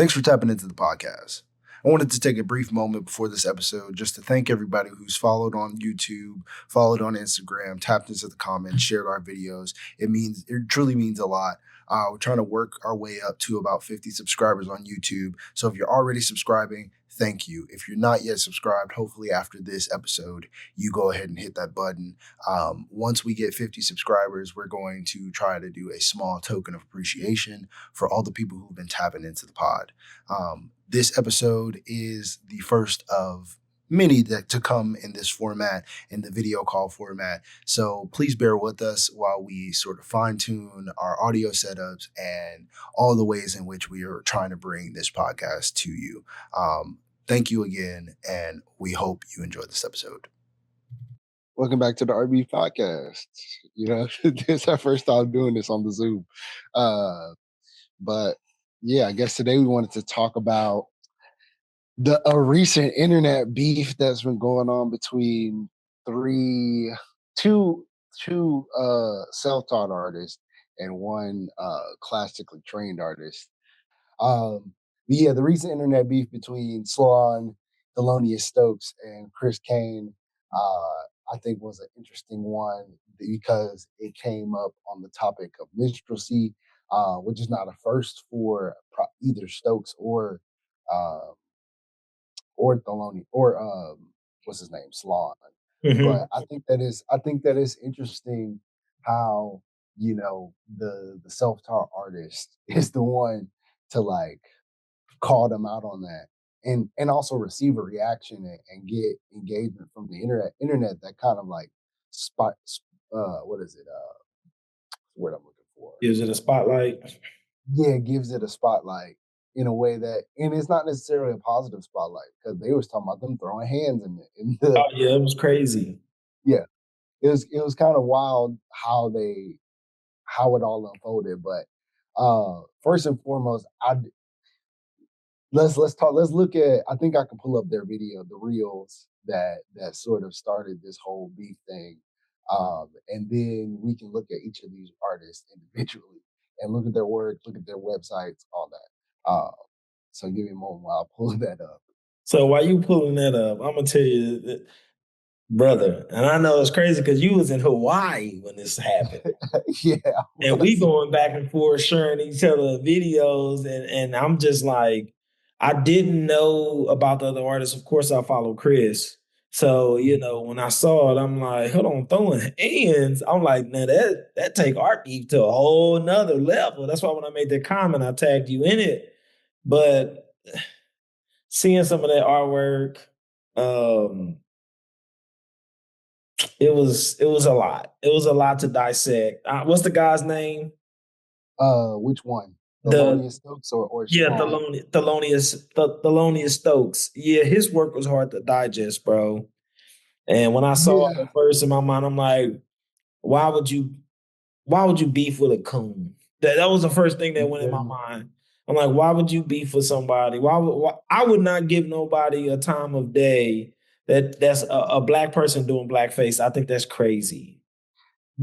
Thanks for tapping into the podcast. I wanted to take a brief moment before this episode just to thank everybody who's followed on YouTube, followed on Instagram, tapped into the comments, shared our videos. It truly means a lot. We're trying to work our way up to about 50 subscribers on YouTube. So if you're already subscribing, thank you. If you're not yet subscribed, hopefully after this episode, you go ahead and hit that button. Once we get 50 subscribers, we're going to try to do a small token of appreciation for all the people who've been tapping into the pod. This episode is the first of many that to come in this format, in the video call format. So please bear with us while we sort of fine tune our audio setups and all the ways in which we are trying to bring this podcast to you. Thank you again, and we hope you enjoy this episode. Welcome back to the RB podcast. This is our first time doing this on the Zoom. But yeah, I guess today we wanted to talk about a recent internet beef that's been going on between two self-taught artists and one classically trained artist. The recent internet beef between Sloan, Thelonious Stokes, and Chris Kane, I think was an interesting one because it came up on the topic of minstrelsy, which is not a first for either Stokes or Thelonious or what's his name, Sloan. Mm-hmm. But I think that is interesting how the self-taught artist is the one to like call them out on that and also receive a reaction and get engagement from the internet that kind of like what is it word I'm looking for, gives it a spotlight. Yeah, gives it a spotlight in a way that, and it's not necessarily a positive spotlight because they was talking about them throwing hands oh yeah, it was crazy. Yeah, it was kind of wild how it all unfolded. But first and foremost, let's look at, I think I can pull up their video, the reels that sort of started this whole beef thing. And then we can look at each of these artists individually and look at their work, look at their websites, all that. So give me a moment while I pull that up. So while you pulling that up, I'm gonna tell you that, brother, and I know it's crazy because you was in Hawaii when this happened. Yeah. And we going back and forth sharing each other videos, and I'm just like, I didn't know about the other artists. Of course, I follow Chris. So, when I saw it, I'm like, hold on, throwing hands. I'm like, now that take art beef to a whole nother level. That's why when I made that comment, I tagged you in it. But seeing some of that artwork, it was a lot. It was a lot to dissect. What's the guy's name? Which one? Thelonious Stokes or yeah, Thelonious Stokes. Yeah, his work was hard to digest, bro. And when I saw it at first in my mind, I'm like, why would you beef with a coon? That was the first thing that went in my mind. I'm like, why would you beef with somebody? Why I would not give nobody a time of day that's a black person doing blackface. I think that's crazy.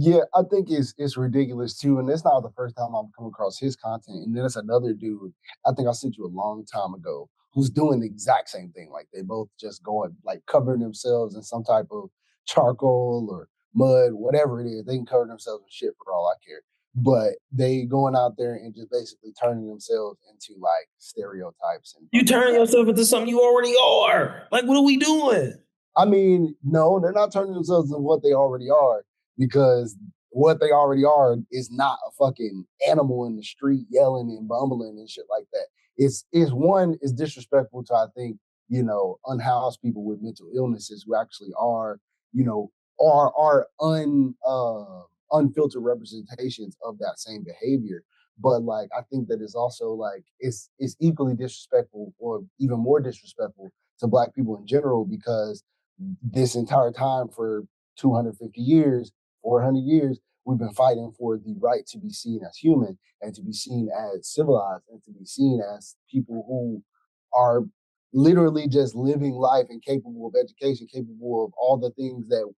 Yeah, I think it's ridiculous too, and it's not the first time I've come across his content. And then it's another dude, I think I sent you a long time ago, who's doing the exact same thing. Like they both just going like covering themselves in some type of charcoal or mud, whatever it is. They can cover themselves with shit for all I care. But they going out there and just basically turning themselves into like stereotypes. And you turning yourself into something you already are. Like, what are we doing? I mean, no, they're not turning themselves into what they already are. Because what they already are is not a fucking animal in the street yelling and bumbling and shit like that. It's disrespectful to, I think, unhoused people with mental illnesses who actually are, unfiltered representations of that same behavior. But like, I think that it's also like it's equally disrespectful or even more disrespectful to Black people in general, because this entire time for 250 years, 400 years, we've been fighting for the right to be seen as human and to be seen as civilized and to be seen as people who are literally just living life and capable of education, capable of all the things that,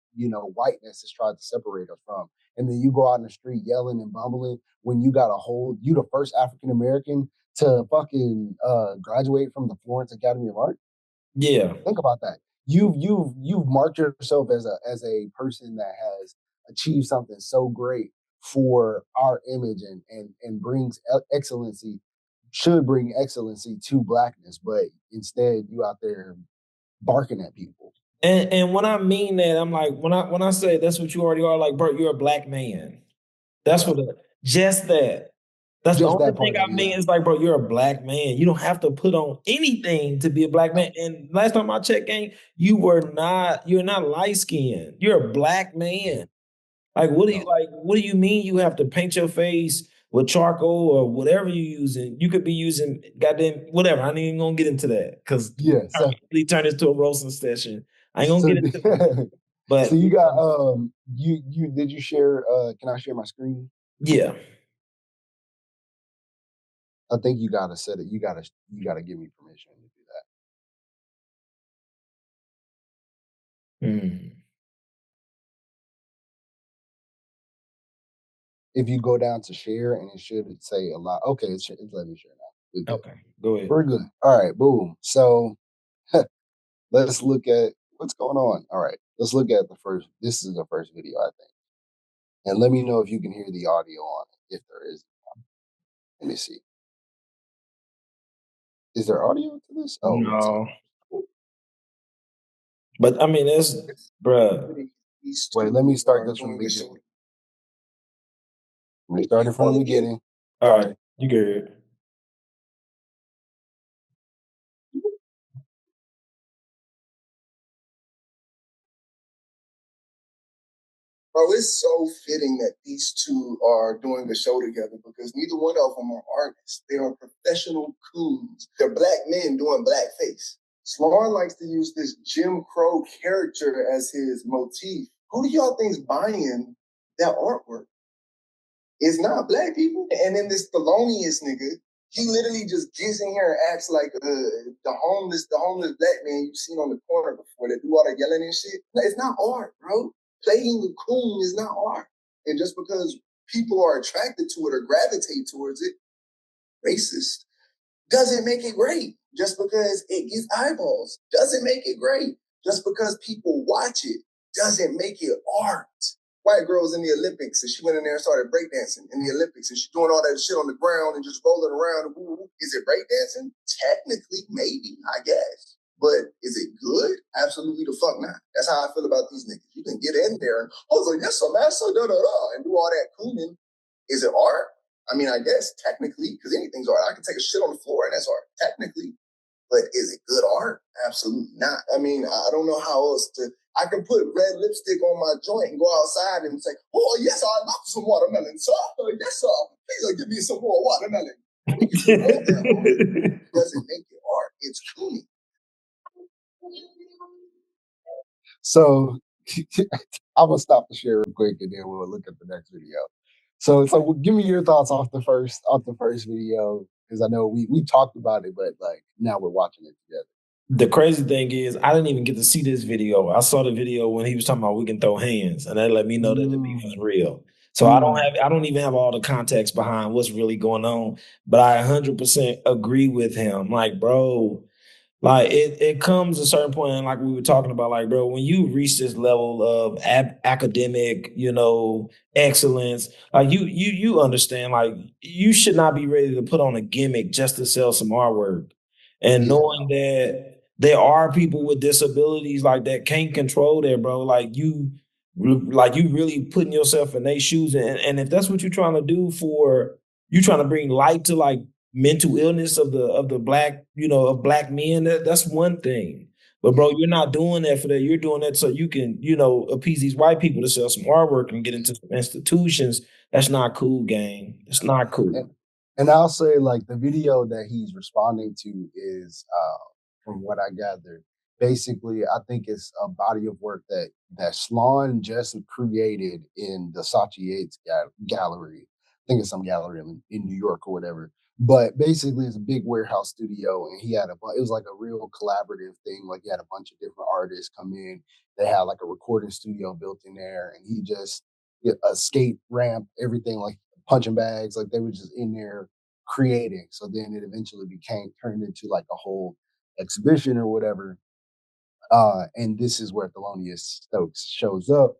whiteness has tried to separate us from. And then you go out in the street yelling and bumbling when you got you the first African American to fucking graduate from the Florence Academy of Art. Yeah. Think about that. You've marked yourself as a person that has achieved something so great for our image and brings excellency, should bring excellency to blackness, but instead you out there barking at people. And when I mean that, I'm like, when I say that's what you already are, like, bro, you're a black man. That's what just that. That's the Just only that thing part I of it, mean. yeah. Is like, bro, you're a black man. You don't have to put on anything to be a black man. And last time I checked, gang, you're not light skinned. You're a black man. Like, No. what do you mean you have to paint your face with charcoal or whatever you're using? You could be using goddamn whatever. I ain't even gonna get into that because Yeah. I really turned this to a roasting session. I ain't gonna So get into it. so But you got you did you share can I share my screen? yeah. I think you gotta set it. You gotta give me permission to do that. Mm. If you go down to share and it should say a lot. Okay, it's letting me share now. We're good. Okay, go ahead. We're good. All right, boom. So let's look at what's going on. All right, let's look at the first. This is the first video, I think. And let me know if you can hear the audio on it, if there is. Let me see. Is there audio to this? Oh, it's No. But I mean, it's bruh. wait. Let me start this from the beginning. Let me start it from the beginning. All right, you good. Bro, it's so fitting that these two are doing a show together because neither one of them are artists. They are professional coons. They're black men doing blackface. Sloan likes to use this Jim Crow character as his motif. Who do y'all think's buying that artwork? It's not black people. And then this Thelonious nigga, he literally just gets in here and acts like the homeless black man you've seen on the corner before that do all that yelling and shit. It's not art, bro. Playing the coon is not art. And just because people are attracted to it or gravitate towards it, racist, doesn't make it great. Just because it gets eyeballs doesn't make it great. Just because people watch it doesn't make it art. White girls in the Olympics, and she went in there and started breakdancing in the Olympics, and she's doing all that shit on the ground and just rolling around. Is it breakdancing? Technically, maybe, I guess. But is it good? Absolutely the fuck not. That's how I feel about these niggas. You can get in there and, oh, like, yes, I'm massa, da da da, and do all that cooning. Is it art? I mean, I guess technically, because anything's art. I can take a shit on the floor and that's art, technically. But is it good art? Absolutely not. I mean, I don't know how else to. I can put red lipstick on my joint and go outside and say, "Oh yes, I love some watermelon, sir. Yes, sir. Please give me some more watermelon." If you want that art, it doesn't make it art. It's cooning. So I'm gonna stop the share real quick and then we'll look at the next video. So give me your thoughts off the first video because I know we talked about it, but like now we're watching it together. The crazy thing is, I didn't even get to see this video. I saw the video when he was talking about we can throw hands, and that let me know that the beef was real. So I don't even have all the context behind what's really going on, but I 100% agree with him. Like, bro, like it comes a certain point, and like we were talking about, like, bro, when you reach this level of academic, excellence, like you understand, like you should not be ready to put on a gimmick just to sell some artwork, and knowing that there are people with disabilities like that can't control that, bro. Like you really putting yourself in their shoes, and if that's what you're trying to do you trying to bring light to like mental illness of the black, of black men, that's one thing. But bro, you're not doing that for that. You're doing that so you can, appease these white people to sell some artwork and get into some institutions. That's not cool, gang. It's not cool. And I'll say like the video that he's responding to is from what I gathered, basically I think it's a body of work that Sloan just created in the Saatchi Yates gallery. I think it's some gallery in New York or whatever. But basically, it's a big warehouse studio, and he had it was like a real collaborative thing. Like he had a bunch of different artists come in. They had like a recording studio built in there, and he just a skate ramp, everything like punching bags, like they were just in there creating. So then it eventually turned into like a whole exhibition or whatever. And this is where Thelonious Stokes shows up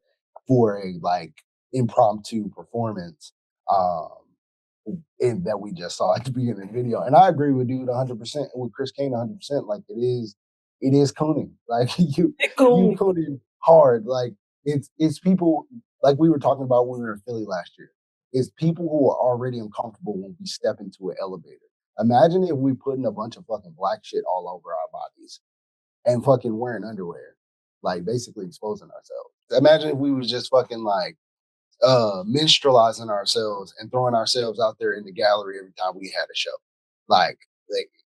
for a like impromptu performance that we just saw at the beginning of the video. And I agree with dude 100%, with Chris Kane 100%. Like it is cooning. Like you cooning hard. Like it's people like we were talking about when we were in Philly last year. It's people who are already uncomfortable when we step into an elevator. Imagine if we put in a bunch of fucking black shit all over our bodies and fucking wearing underwear, like basically exposing ourselves. Imagine if we was just fucking like minstrelizing ourselves and throwing ourselves out there in the gallery every time we had a show. Like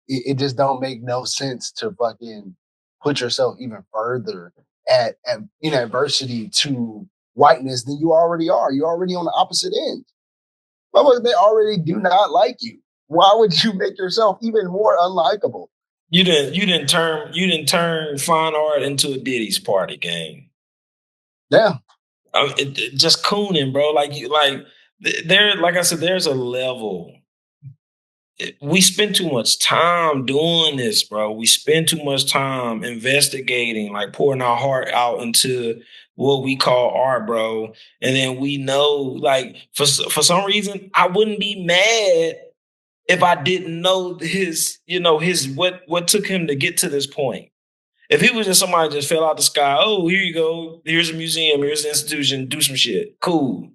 it just don't make no sense to fucking put yourself even further at in adversity to whiteness than you already are. You're already on the opposite end. But they already do not like you. Why would you make yourself even more unlikable? You didn't turn fine art into a Diddy's party game. Yeah. Just cooning, bro. Like I said, there's a level. We spend too much time doing this, bro. We spend too much time investigating, like pouring our heart out into what we call art, bro. And then we know, like, for some reason, I wouldn't be mad if I didn't know his what took him to get to this point. If he was just somebody just fell out the sky, oh, here you go, here's a museum, here's an institution, do some shit, cool.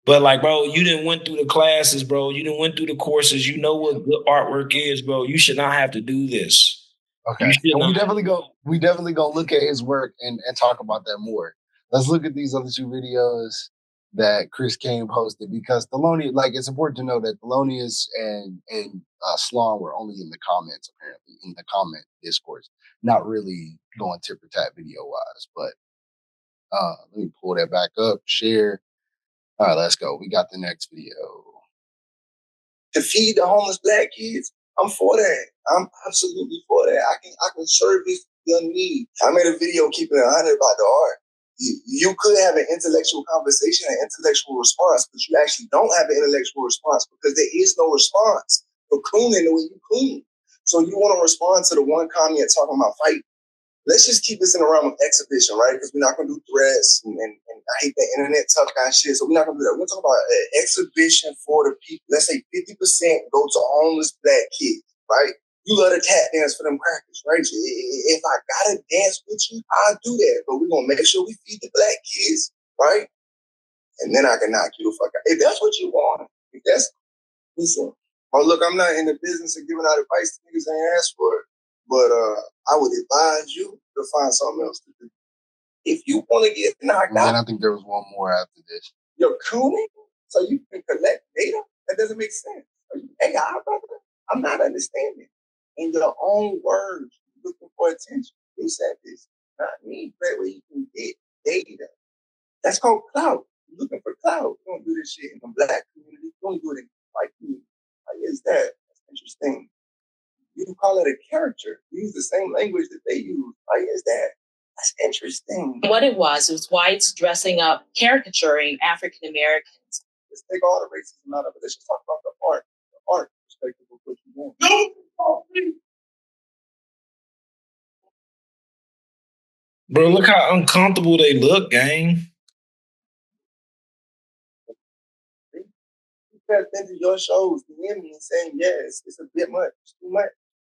But like, bro, you didn't went through the classes, bro. You didn't went through the courses. You know what good artwork is, bro. You should not have to do this. Okay. And we definitely go look at his work and talk about that more. Let's look at these other two videos that Chris Kane posted, because Thelonious, like, it's important to know that Thelonious and Sloan were only in the comments, apparently, in the comment discourse, not really going tit for tat video wise. But let me pull that back up, share. All right, let's go. We got the next video. To feed the homeless black kids, I'm for that. I'm absolutely for that. I can service their need. I made a video keeping it 100 about the art. You could have an intellectual conversation, an intellectual response, but you actually don't have an intellectual response because there is no response for cooning the way you coon. So you want to respond to the one comment talking about fight. Let's just keep this in the realm of exhibition, right? Because we're not going to do threats, and I hate that internet tough guy shit. So we're not going to do that. We're talking about an exhibition for the people. Let's say 50% go to homeless black kids, right? You love to tap dance for them crackers, right? If I got to dance with you, I'll do that. But we're going to make sure we feed the black kids, right? And then I can knock you the fuck out. If that's what you want, if that's, listen. Oh, look, I'm not in the business of giving out advice to niggas that ain't asked for it. But I would advise you to find something else to do. If you want to get knocked out. And I think there was one more after this. You're cooning so you can collect data? That doesn't make sense. Are you AI, brother? I'm not understanding. In your own words, looking for attention. You said this, not me. That way you can get data. That's called clout. You're looking for clout. You don't do this shit in the black community. You don't do it in the white community. Why is that? That's interesting. You can call it a character. Use the same language that they use. Why is that? That's interesting. What it was whites dressing up, caricaturing African Americans. Let's take all the racism out of it. Let's just talk about the art perspective of what you want. No! Bro, look how uncomfortable they look, gang. You pay attention to your shows, DM me and saying, yes, it's a bit much, it's too much.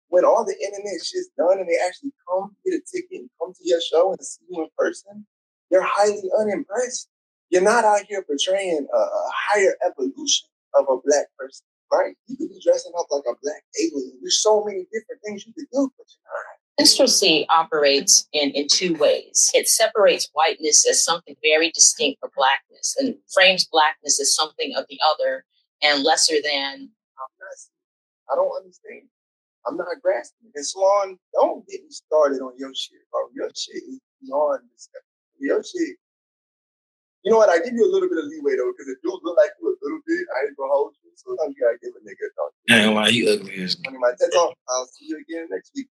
When all the internet shit's done and they actually come get a ticket and come to your show and see you in person, they're highly unimpressed. You're not out here portraying a higher evolution of a black person, right? You could be dressing up like a black alien. There's so many different things you could do, but you're not. Minstrelsy operates in two ways. It separates whiteness as something very distinct from blackness and frames blackness as something of the other and lesser than. I don't understand. I'm not grasping. And Swan, don't get me started on your shit, bro. Your shit is beyond discussion. Your shit. You know what? I give you a little bit of leeway though, because it do look like you a little bit. I ain't gonna hold you. Sometimes you gotta give a nigga a talk. Damn, why you ugly as my TED Talk. I'll see you again next week.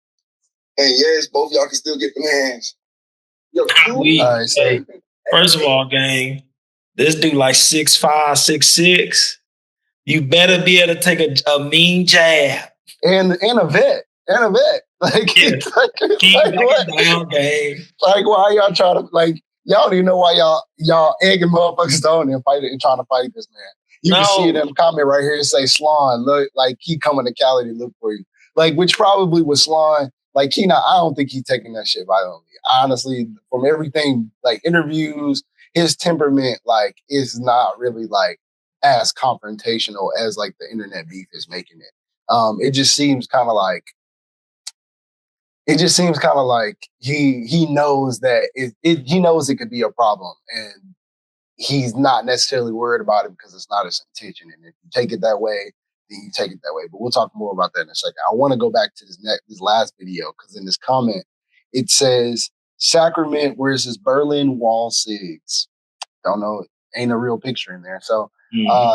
And yes, both y'all can still get them hands. Yo, cool. First of all, gang, this dude like 6'5", 6'6". You better be able to take a mean jab. And a vet. Like, Yeah. Keep like what? down, gang. Like, why y'all trying to, like, y'all don't even know why y'all egging motherfuckers on and fighting and trying to fight this man. You can see it in the comment right here. It say Slon, look, like he coming to Cali to look for you. Like, which probably was Slon. Like, I don't think he's taking that shit violently. Honestly, from everything, like interviews, his temperament, like, is not really like as confrontational as like the internet beef is making it. It just seems kind of like he knows that he knows it could be a problem, and he's not necessarily worried about it because it's not his intention. And if you take it that way, then you take it that way. But we'll talk more about that in a second. I want to go back to this last video because in this comment it says Sacrament versus Berlin Wall Sigs. Don't know, ain't a real picture in there. So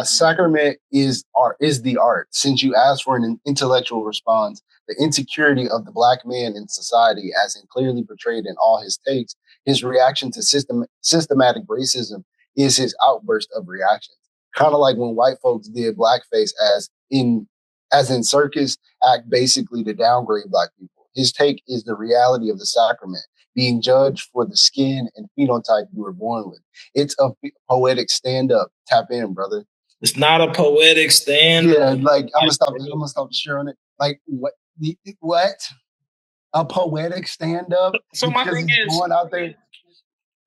Sacrament is the art. Since you asked for an intellectual response, the insecurity of the black man in society, as in clearly portrayed in all his takes, his reaction to systematic racism is his outburst of reactions. Kind of like when white folks did blackface as in circus act, basically to downgrade black people. His take is the reality of the sacrament, being judged for the skin and phenotype you were born with. It's a poetic stand-up. Tap in, brother. It's not a poetic stand-up. Yeah, like I'm gonna stop sharing it. Like what? What? A poetic stand-up? So my thing is going out there,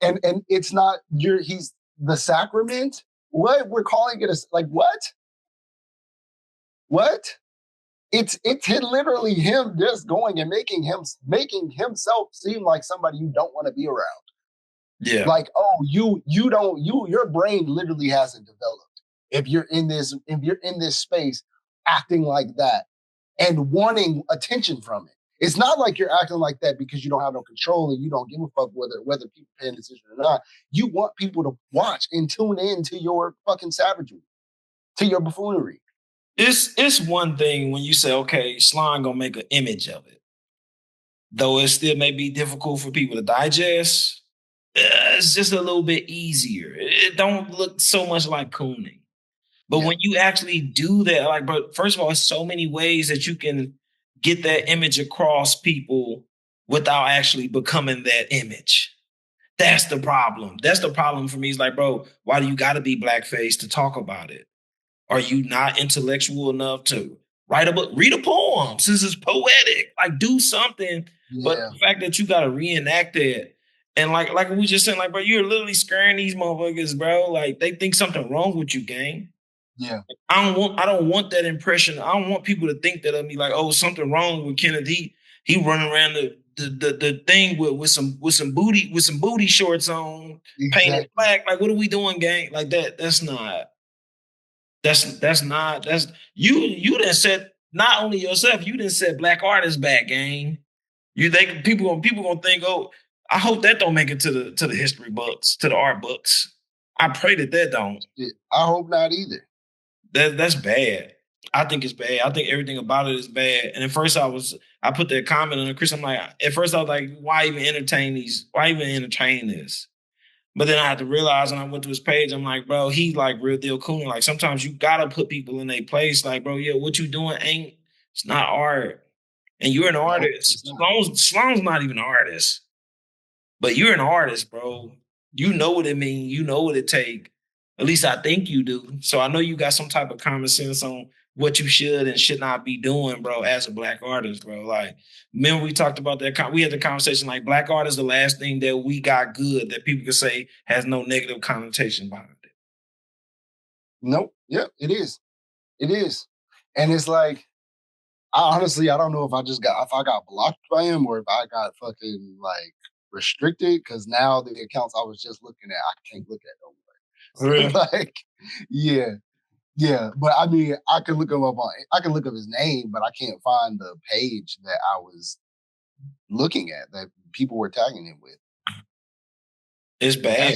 and it's not he's the sacrament. What we're calling it is like what? What? It's literally him just going and making himself seem like somebody you don't want to be around. Yeah. Like, oh, your brain literally hasn't developed if you're in this space acting like that and wanting attention from it. It's not like you're acting like that because you don't have no control and you don't give a fuck whether people paying attention or not. You want people to watch and tune in to your fucking savagery, to your buffoonery. It's one thing when you say, okay, Slime gonna make an image of it. Though it still may be difficult for people to digest, it's just a little bit easier. It don't look so much like cooning. But when you actually do that, like, bro, first of all, there's so many ways that you can get that image across people without actually becoming that image. That's the problem. That's the problem for me. It's like, bro, why do you got to be blackface to talk about it? Are you not intellectual enough to write a book, read a poem? Since it's poetic, like do something. Yeah. But the fact that you got to reenact it, and like we just said, like, bro, you're literally scaring these motherfuckers, bro. Like they think something wrong with you, gang. Yeah. I don't want that impression. I don't want people to think that of me, like, oh, something wrong with Kennedy. He running around the thing with some booty shorts on, painted black. Like, what are we doing, gang? Like that. That's not you done set not only yourself, you done set black artists back, gang. You think people gonna think, oh, I hope that don't make it to the history books, to the art books. I pray that don't. I hope not either. That's bad. I think it's bad. I think everything about it is bad. And at first I put that comment on Chris. I'm like, at first I was like, why even entertain this? But then I had to realize when I went to his page, I'm like, bro, he's like real deal cool. Like sometimes you gotta put people in their place. Like, bro, yeah, what you doing it's not art. And you're an artist. Sloan's not even an artist. But you're an artist, bro. You know what it means. You know what it take. At least I think you do. So I know you got some type of common sense on what you should and should not be doing, bro, as a black artist, bro. Like, remember we talked about that. We had the conversation like black art is the last thing that we got good that people can say has no negative connotation behind it. Nope. Yep, it is. It is. And it's like, I don't know if I got blocked by him or if I got fucking like restricted because now the accounts I was just looking at, I can't look at no more. Really? Like, yeah. But I mean, I can look up his name, but I can't find the page that I was looking at that people were tagging him with. It's bad.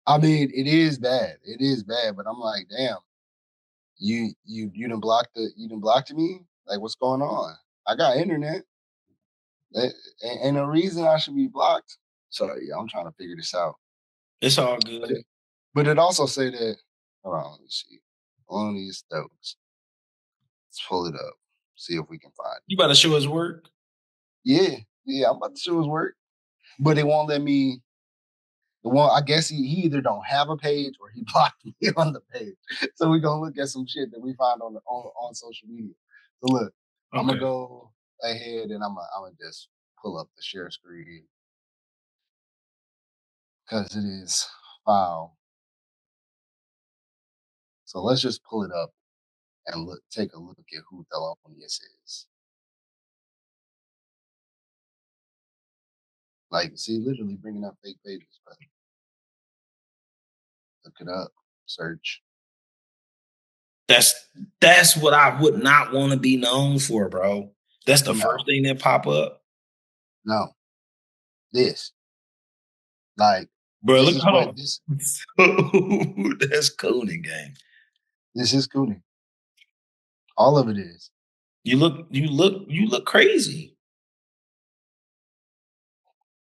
I mean, it is bad. It is bad, but I'm like, damn, you done blocked me? Like, what's going on? I got internet. And the reason I should be blocked. Sorry, I'm trying to figure this out. It's all good. But it also say that, hold on, let me see. Thelonious Stokes. Let's pull it up. See if we can find it. You better show his work. Yeah, I'm about to show his work. But it won't let me. I guess he either don't have a page or he blocked me on the page. So we're gonna look at some shit that we find on social media. So look, I'm gonna go ahead and I'm gonna just pull up the share screen because it is file. So let's just pull it up and take a look at who Thelonious is. Like, see, literally bringing up fake pages, but look it up, search. That's what I would not want to be known for, bro. That's the first thing that pop up. No, this, like, bro. This Look, hold on. That's Cooning gang. This is Cooning. All of it is. You look crazy.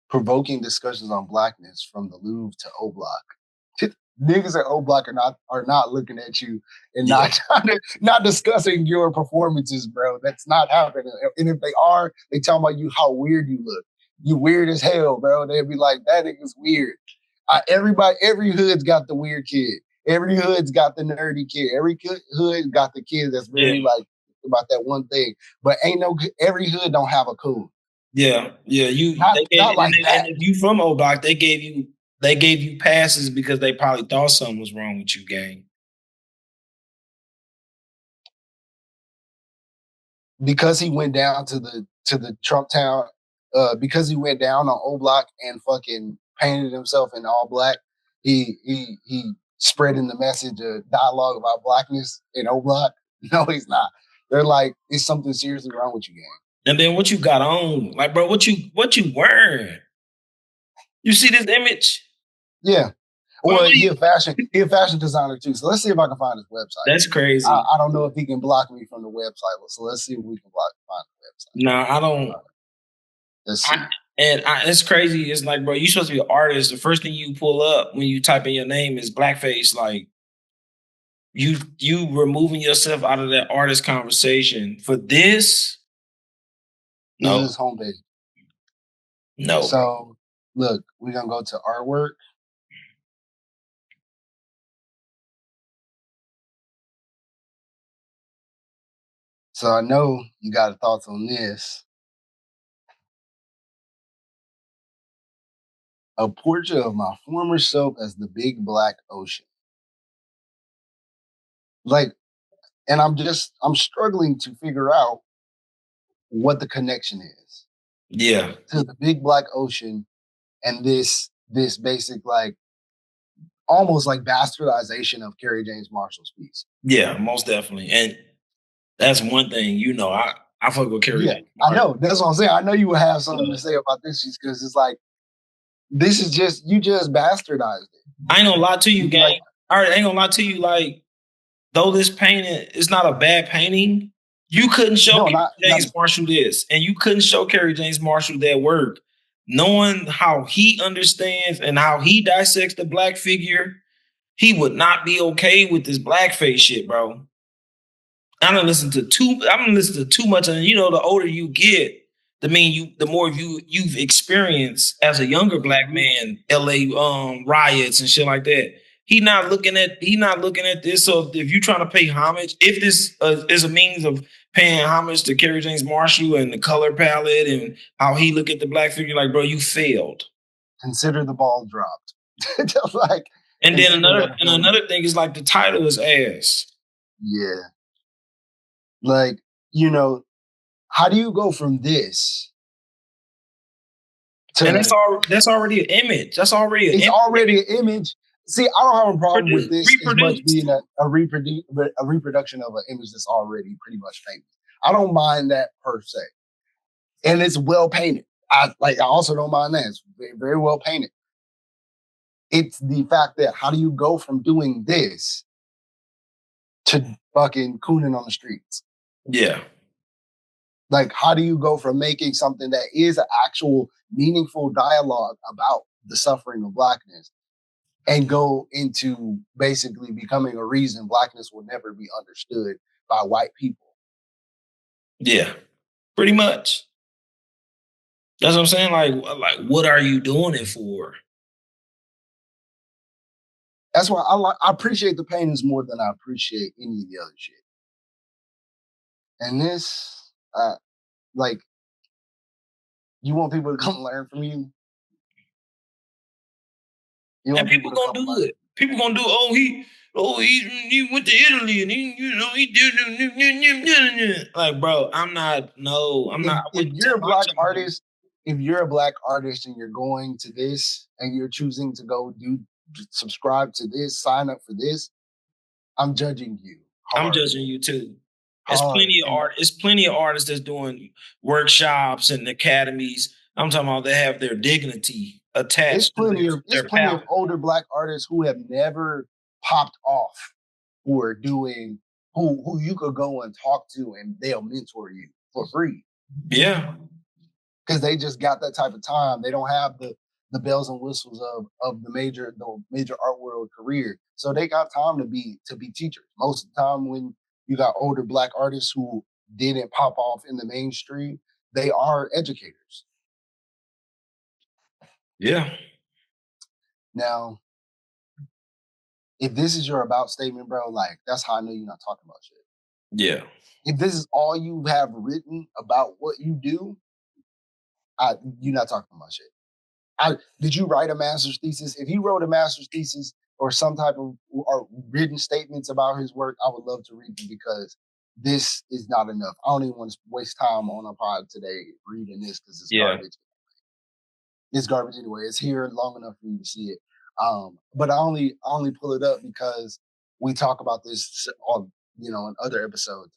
Provoking discussions on blackness from the Louvre to O Block. Niggas at O Block are not looking at you and not discussing your performances, bro. That's not happening. And if they are, they talking about you how weird you look. You weird as hell, bro. They'd be like, that nigga's weird. Every hood's got the weird kid. Every hood's got the nerdy kid. Every hood got the kid that's very like about that one thing. But every hood don't have a coon. Yeah. Not like that. And if you from O Block, they gave you passes because they probably thought something was wrong with you, gang. Because he went down to the Trump town, because he went down on O Block and fucking painted himself in all black, he spreading the message of dialogue about blackness in O Block. No, he's not. They're like, it's something seriously wrong with you, gang. And then what you got on? Like, bro, what you wearing? You see this image? Yeah. Well, he a fashion designer too. So let's see if I can find his website. That's crazy. I don't know if he can block me from the website. So let's see if we can find the website. No, I don't. Let's see. It's crazy. It's like, bro, you supposed to be an artist. The first thing you pull up when you type in your name is blackface. Like, you removing yourself out of that artist conversation for this. No. This is his homepage. No. So look, we're gonna go to artwork. So I know you got thoughts on this. A portrait of my former self as the big black ocean. Like, and I'm struggling to figure out what the connection is. Yeah. To the big black ocean and this basic, like, almost like bastardization of Kerry James Marshall's piece. Yeah, most definitely. And that's one thing, I fuck with Kerry James Marshall. I know. That's what I'm saying. I know you would have something to say about this because it's like, this is you just bastardized it. I ain't gonna lie to you, gang. All right, I ain't gonna lie to you. Like, though this painting is not a bad painting, you couldn't show James Marshall this, and you couldn't show Kerry James Marshall that work. Knowing how he understands and how he dissects the black figure, he would not be okay with this blackface shit, bro. I'm gonna listen to too much, and the older you get, the more you've experienced as a younger black man, LA riots and shit like that. He not looking at this. So if you're trying to pay homage, if this is a means of paying homage to Kerry James Marshall and the color palette and how he look at the black figure, like, bro, you failed. Consider the ball dropped. And then another thing is like the title is ass. Yeah. Like, how do you go from this to... And that's already an image. That's already already an image. See, I don't have a problem with this as much being a reproduction of an image that's already pretty much famous. I don't mind that per se. And it's well painted. I also don't mind that. It's very, very well painted. It's the fact that how do you go from doing this to fucking cooning on the streets? Yeah. Like, how do you go from making something that is an actual meaningful dialogue about the suffering of blackness and go into basically becoming a reason blackness will never be understood by white people. Yeah, pretty much. That's what I'm saying. Like, what are you doing it for? That's why I appreciate the paintings more than I appreciate any of the other shit. And this, like, you want people to come learn from you. You want And people to gonna come do learn. it. People gonna do. He went to Italy and he did. Like, bro, I'm not. No, I'm not. I If wouldn't you're tell a my black child. artist, if you're a black artist and you're going to this and you're choosing to go subscribe to this, sign up for this, I'm judging you I'm hard. judging you too. Hard. It's plenty of artists that's doing workshops and academies. I'm talking about they have their dignity attached to It's their plenty of palette. older black artists who have never popped off, who are doing who you could go and talk to and they'll mentor you for free. Yeah. Because they just got that type of time. They don't have the bells and whistles of the major art world career. So they got time to be teachers. Most of the time when you got older black artists who didn't pop off in the mainstream, they are educators. Yeah. Now, if this is your about statement, bro, like that's how I know you're not talking about shit. Yeah. If this is all you have written about what you do, you're not talking about shit. Did you write a master's thesis? If he wrote a master's thesis or some type of or written statements about his work, I would love to read them because this is not enough. I don't even want to waste time on a pod today reading this because it's garbage. It's garbage anyway. It's here long enough for you to see it. But I only pull it up because we talk about this on in other episodes.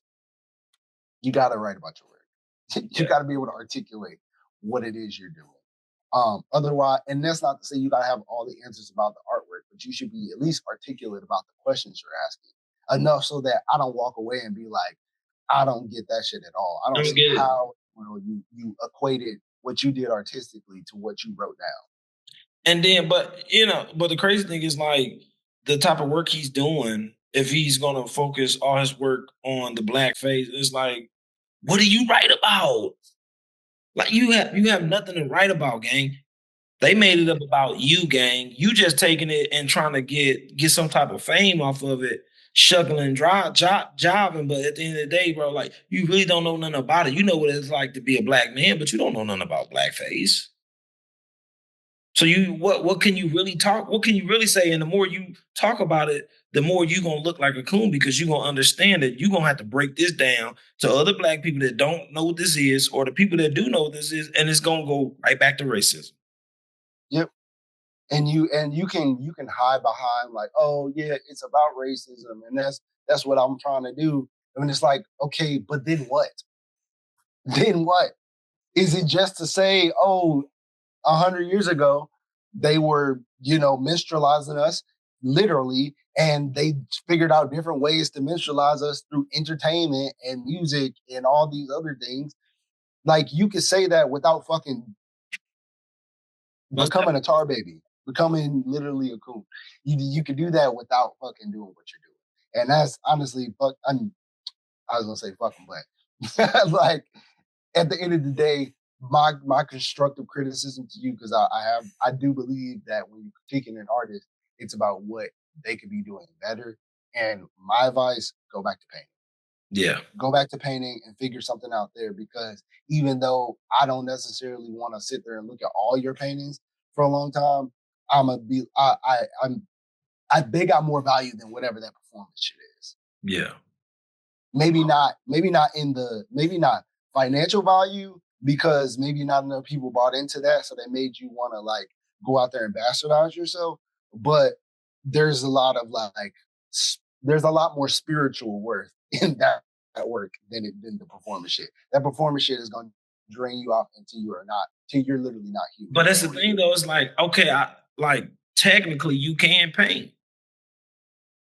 You got to write about your work. You got to be able to articulate what it is you're doing. Otherwise, and that's not to say you got to have all the answers about the artwork, but you should be at least articulate about the questions you're asking enough so that I don't walk away and be like, I don't get that shit at all. I don't see how you equated what you did artistically to what you wrote down. And then, but the crazy thing is like the type of work he's doing, if he's gonna focus all his work on the blackface, it's like, what do you write about? Like you have nothing to write about, gang. They made it up about you, gang. You just taking it and trying to get some type of fame off of it, shuckling, jiving. But at the end of the day, bro, like you really don't know nothing about it. You know what it's like to be a black man, but you don't know nothing about blackface. So what can you really talk? What can you really say? And the more you talk about it, the more you're gonna look like a coon because you're gonna understand that you're gonna have to break this down to other black people that don't know what this is, or the people that do know what this is, and it's gonna go right back to racism. Yep. And you can hide behind like, oh yeah, it's about racism, and that's what I'm trying to do. I mean, it's like, okay, but then what? Then what? Is it just to say, oh, 100 years ago, they were, minstrelizing us literally, and they figured out different ways to minstrelize us through entertainment and music and all these other things. Like you could say that without fucking becoming a tar baby, becoming literally a coon. You could do that without fucking doing what you're doing. And that's honestly, I was gonna say fucking, but like at the end of the day, my constructive criticism to you, because I do believe that when you're critiquing an artist, it's about what they could be doing better. And my advice: go back to painting. Yeah, go back to painting and figure something out there. Because even though I don't necessarily want to sit there and look at all your paintings for a long time, they got more value than whatever that performance shit is. Yeah. Maybe not financial value, because maybe not enough people bought into that, so they made you want to like go out there and bastardize yourself. But there's a lot of there's a lot more spiritual worth in that work than the performance shit. That performance shit is going to drain you off until you're literally not human. But that's the thing though. It's like, okay, technically you can paint,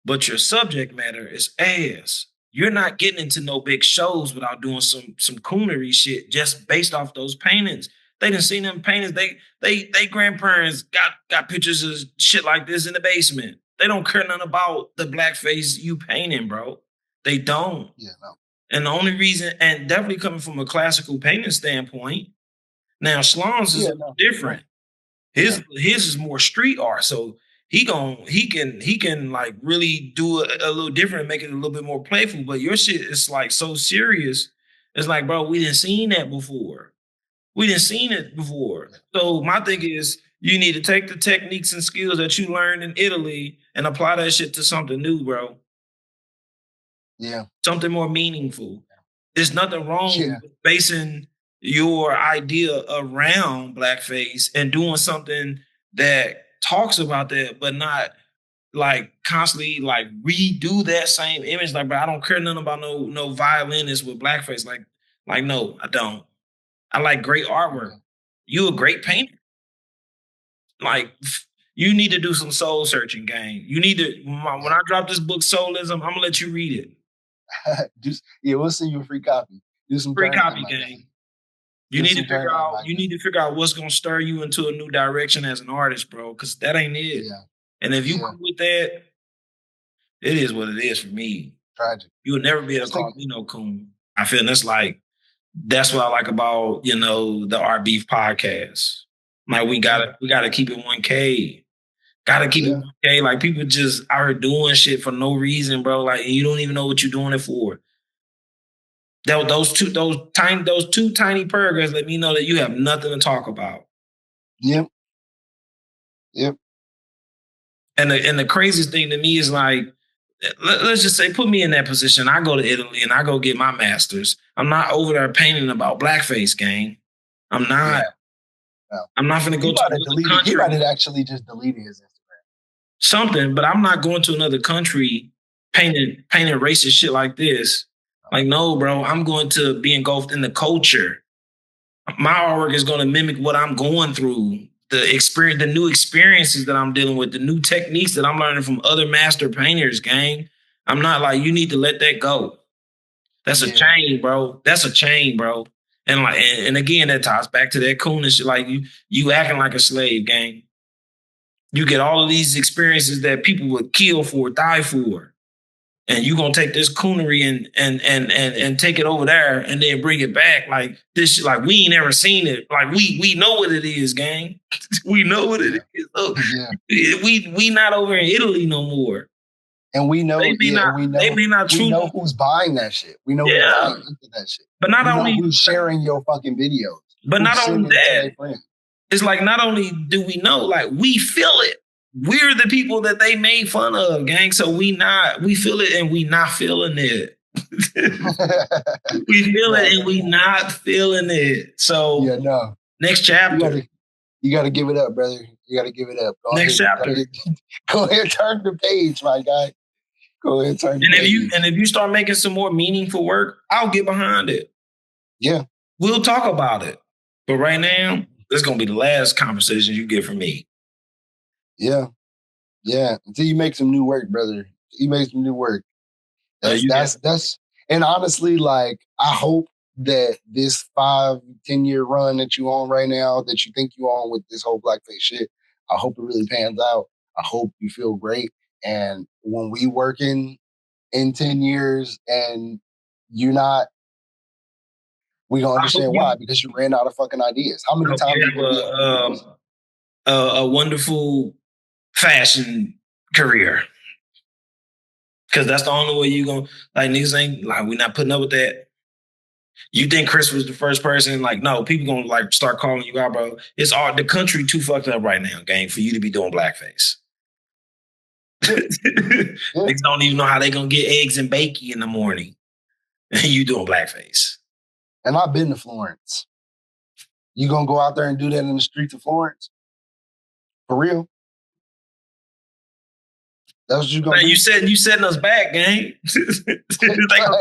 but your subject matter is ass. You're not getting into no big shows without doing some coonery shit just based off those paintings. They done seen them paintings. They grandparents got pictures of shit like this in the basement. They don't care nothing about the blackface you painting, bro. They don't. Yeah, no. And the only reason, and definitely coming from a classical painting standpoint, now Shlon's is different. His is more street art, so he can like really do a little different and make it a little bit more playful. But your shit is like so serious. It's like, bro, we didn't seen that before. We didn't seen it before. So my thing is, you need to take the techniques and skills that you learned in Italy and apply that shit to something new, bro. Yeah. Something more meaningful. There's nothing wrong with basing your idea around blackface and doing something that talks about that, but not like constantly like redo that same image. Like, bro, I don't care nothing about no violinist with blackface. Like, no, I don't. I like great artwork. You a great painter. Like, you need to do some soul searching, gang. You need to, when I drop this book, Soulism, I'm gonna let you read it. We'll send you a free copy. Do some free copy, gang. You need to figure out. You need to figure out what's gonna stir you into a new direction as an artist, bro. Because that ain't it. Yeah. And if you cool with that, it is what it is for me. Tragic. You will never be able to call me no coon. I feel that's what I like about the Art Beef podcast. Like we gotta keep it 1K. Gotta keep it 1K. Like people just are doing shit for no reason, bro. Like you don't even know what you're doing it for. Those two tiny paragraphs let me know that you have nothing to talk about. Yep. And the craziest thing to me is like, let's just say, put me in that position. I go to Italy and I go get my master's. I'm not over there painting about blackface, gang. I'm not. Yeah. No. I'm not going to go to another country. He might have actually just deleted his Instagram. Something, but I'm not going to another country painting racist shit like this. Like, no, bro, I'm going to be engulfed in the culture. My artwork is going to mimic what I'm going through, the new experiences that I'm dealing with, the new techniques that I'm learning from other master painters, gang. I'm not like, you need to let that go. That's a chain, bro. That's a chain, bro. And like, and again, that ties back to that coolness. Like you acting like a slave, gang. You get all of these experiences that people would kill for, die for. And you gonna take this coonery and take it over there and then bring it back like this. Like we ain't ever seen it. Like we know what it is, gang. We know what it is. So we not over in Italy no more. And we know we know who's buying that shit. We know who's buying into that shit. But not only who's sharing your fucking videos. But not only that, it's like not only do we know, like we feel it. We're the people that they made fun of, gang. So we feel it and we not feeling it. We feel it and we not feeling it. So next chapter. You gotta give it up, brother. You gotta give it up. Next chapter. Go ahead, turn the page, my guy. Go ahead, turn the page. And if you start making some more meaningful work, I'll get behind it. Yeah. We'll talk about it. But right now, this is gonna be the last conversation you get from me. Yeah. Until you make some new work, brother. You make some new work. That's and honestly, like I hope that this 5-10 year run that you on right now, that you think you on with this whole blackface shit, I hope it really pans out. I hope you feel great. And when we working in 10 years and you're not, we gonna understand why, because you ran out of fucking ideas. How many times you have a wonderful fashion career? Because that's the only way you gonna, like, niggas ain't, like, we're not putting up with that. You think Chris was the first person? Like, no, people gonna, like, start calling you out, bro. It's all, the country too fucked up right now, gang, for you to be doing blackface. Niggas don't even know how they gonna get eggs and bacon in the morning. And you doing blackface. And I've been to Florence. You gonna go out there and do that in the streets of Florence? For real? That's what you gonna do? You setting us back, gang.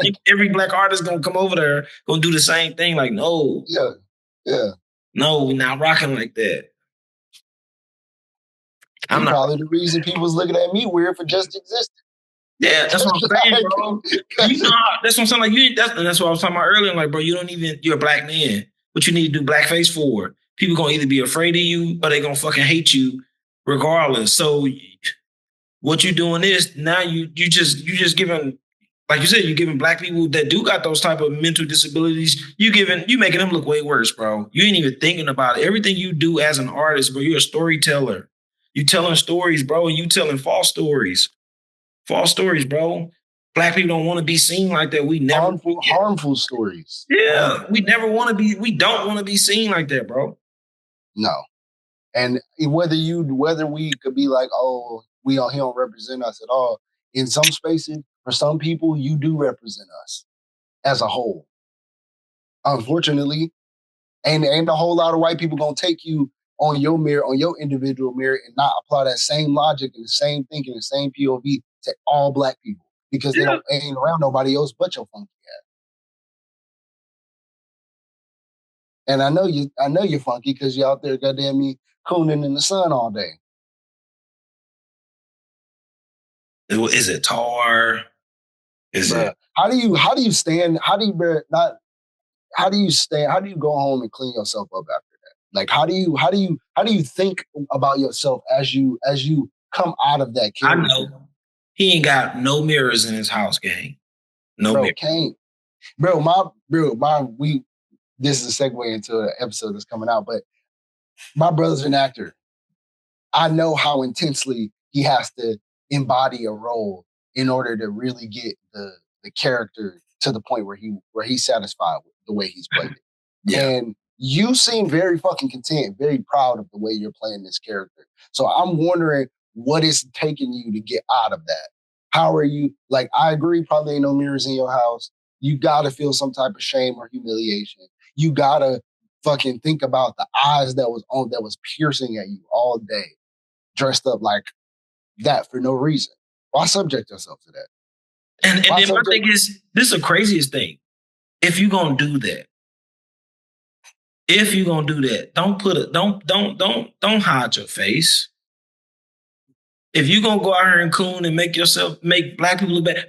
Like, every black artist gonna come over there, gonna do the same thing. Like, no. Yeah. No, we're not rocking like that. I'm probably the reason people was looking at me weird for just existing. Yeah, that's what I'm saying, bro. That's what I'm saying. Like, that's what I was talking about earlier. Like, bro, you're a black man. What you need to do blackface for? people gonna either be afraid of you or they gonna fucking hate you regardless. So what you doing is now you just giving, like you said, you giving black people that do got those type of mental disabilities, you making them look way worse, bro. You ain't even thinking about it. Everything you do as an artist, bro, you're a storyteller. You telling stories, bro, and you telling false stories. False stories, bro. Black people don't want to be seen like that. We never harmful stories. Yeah, we never want to be. We don't want to be seen like that, bro. No, and whether we could be like, oh, he don't represent us at all. In some spaces, for some people, you do represent us as a whole. Unfortunately, ain't a whole lot of white people gonna take you on your individual merit, and not apply that same logic and the same thinking, the same POV to all black people, because they ain't around nobody else but your funky ass. And I know you're funky because you're out there goddamn me cooning in the sun all day. Is it tar? Is it? How do you stand? How do you go home and clean yourself up after that? Like how do you think about yourself as you come out of that character? I know he ain't got no mirrors in his house, gang. No mirrors. Can't. This is a segue into an episode that's coming out, but my brother's an actor. I know how intensely he has to embody a role in order to really get the character to the point where he's satisfied with the way he's played it. Yeah. And you seem very fucking content, very proud of the way you're playing this character. So I'm wondering what is taking you to get out of that. How are you? Like, I agree, probably ain't no mirrors in your house. You got to feel some type of shame or humiliation. You got to fucking think about the eyes that was piercing at you all day, dressed up like that for no reason. Why subject yourself to that? And then my thing is, this is the craziest thing. If you're gonna do that, don't hide your face. If you're gonna go out here and coon and make black people look bad,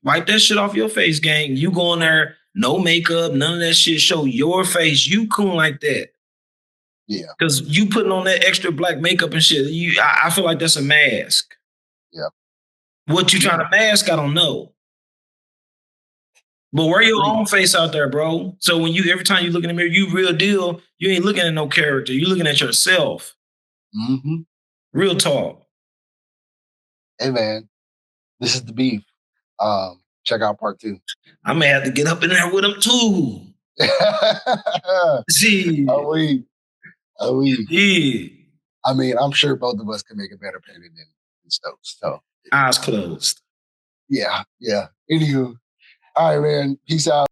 wipe that shit off your face, gang. You go in there, no makeup, none of that shit, show your face. You coon like that. Yeah. Because you putting on that extra black makeup and shit, I feel like that's a mask. Yeah. What you trying to mask, I don't know. But wear your own face out there, bro. So every time you look in the mirror, you real deal, you ain't looking at no character. You looking at yourself. Mm-hmm. Real talk. Hey, man, this is the beef. Check out part 2. I may have to get up in there with him too. See. Are we? Yeah. I mean, I'm sure both of us could make a better painting than Stokes. So eyes closed. Yeah. Anywho, all right, man. Peace out.